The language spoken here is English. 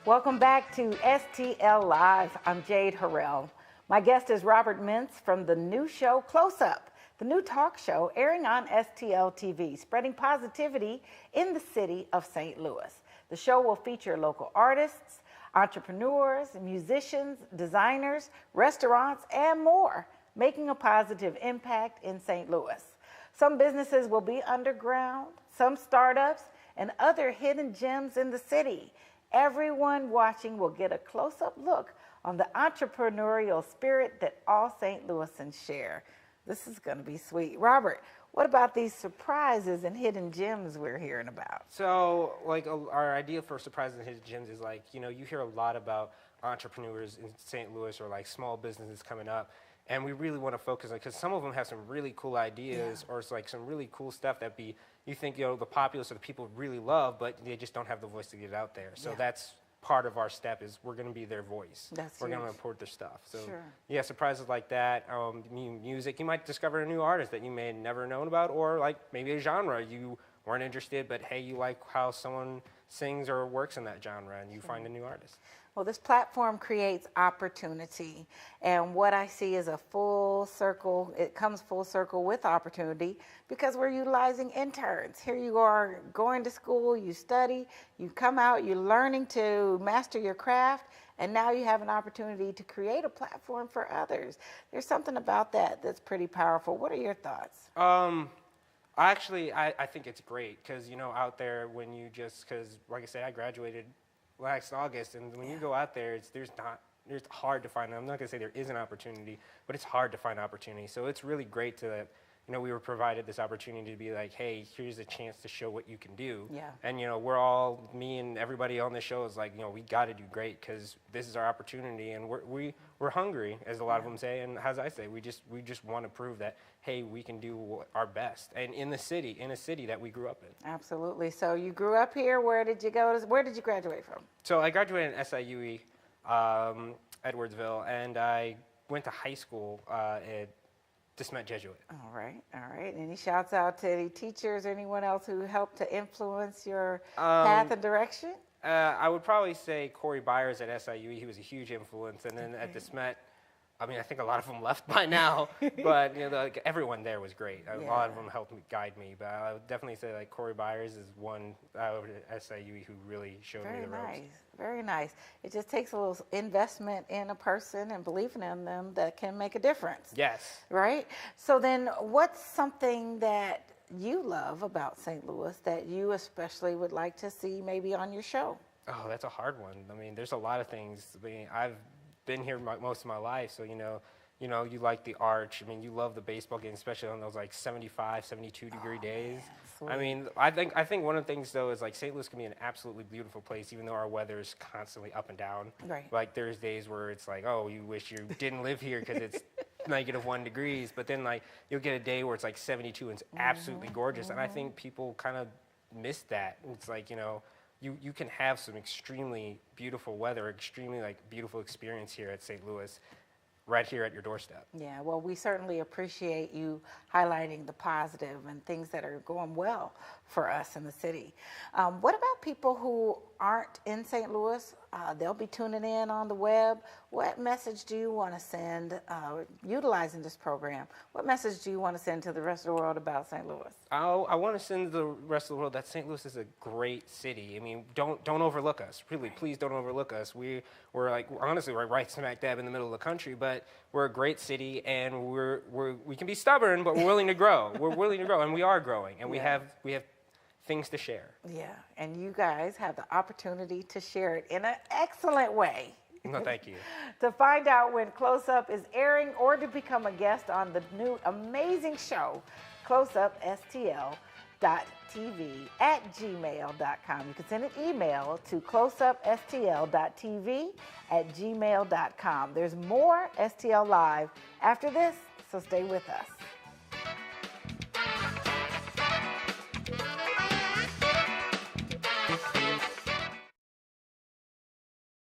Welcome back to STL Live. I'm Jade Harrell. My guest is Robert Mense from the new show Close Up, the new talk show airing on STL TV, spreading positivity in the city of St. Louis. The show will feature local artists, entrepreneurs, musicians, designers, restaurants, and more, making a positive impact in St. Louis. Some businesses will be underground, some startups, and other hidden gems in the city. Everyone watching will get a close-up look on the entrepreneurial spirit that all St. Louisans share. This is going to be sweet. Robert, what about these surprises and hidden gems we're hearing about? So, our idea for surprises and hidden gems is you hear a lot about entrepreneurs in St. Louis or small businesses coming up. And we really want to focus on, because some of them have some really cool ideas, or it's some really cool stuff that you think the populace or the people really love, but they just don't have the voice to get it out there. So that's part of our step, is we're going to be their voice. We're going to report their stuff. So yeah, surprises like that. Music, you might discover a new artist that you may have never known about, or maybe a genre you weren't interested, but hey, you like how someone sings or works in that genre, and you find a new artist. Well, this platform creates opportunity, and what I see is a full circle. It comes full circle with opportunity because we're utilizing interns. Here you are going to school, you study, you come out, you're learning to master your craft, and now you have an opportunity to create a platform for others. There's something about that that's pretty powerful. What are your thoughts? Actually, I think it's great because, out there when you because like I said, I graduated last August, and when you go out there, it's hard to find. I'm not gonna say there is an opportunity, but it's hard to find opportunity. So it's really great that we were provided this opportunity to be hey, here's a chance to show what you can do. Yeah. And me and everybody on the show is we got to do great because this is our opportunity, and we're hungry, as a lot of them say, and as I say, we just want to prove that hey, we can do our best, and in a city that we grew up in. Absolutely. So you grew up here. Where did you go? Where did you graduate from? So I graduated in SIUE, Edwardsville, and I went to high school at DeSmet Jesuit. All right. Any shouts out to any teachers, anyone else who helped to influence your path and direction? I would probably say Corey Byers at SIUE. He was a huge influence, and then at DeSmet, I think a lot of them left by now, but everyone there was great. A lot of them helped guide me, but I would definitely say Corey Byers is one over at SIUE who really showed me the ropes. Very nice. It just takes a little investment in a person and believing in them that can make a difference. Yes. Right? So then what's something that you love about St. Louis that you especially would like to see maybe on your show? Oh, that's a hard one. There's a lot of things. I've been here most of my life, so you like the arch. You love the baseball game, especially on those 75, 72 degree days. Man, I think one of the things though is St. Louis can be an absolutely beautiful place, even though our weather is constantly up and down. Right. There's days where it's oh, you wish you didn't live here because it's -1 degrees, but then you'll get a day where it's 72 and it's absolutely gorgeous, and I think people kind of miss that. It's you can have some extremely beautiful weather, extremely beautiful experience here at St. Louis, right here at your doorstep. Yeah, well, we certainly appreciate you highlighting the positive and things that are going well for us in the city. What about people who aren't in St. Louis? They'll be tuning in on the web. What message do you want to send, utilizing this program? What message do you want to send to the rest of the world about St. Louis? I want to send to the rest of the world that St. Louis is a great city. Don't overlook us. Really, please don't overlook us. We're honestly, we're right smack dab in the middle of the country, but we're a great city, and we can be stubborn, but we're willing to grow. We're willing to grow, and we are growing, and we have things to share. Yeah, and you guys have the opportunity to share it in an excellent way. No, thank you. To find out when Close Up is airing or to become a guest on the new amazing show, Close Up STL TV@gmail.com. You can send an email to closeupstl.tv@gmail.com. There's more STL Live after this, so stay with us.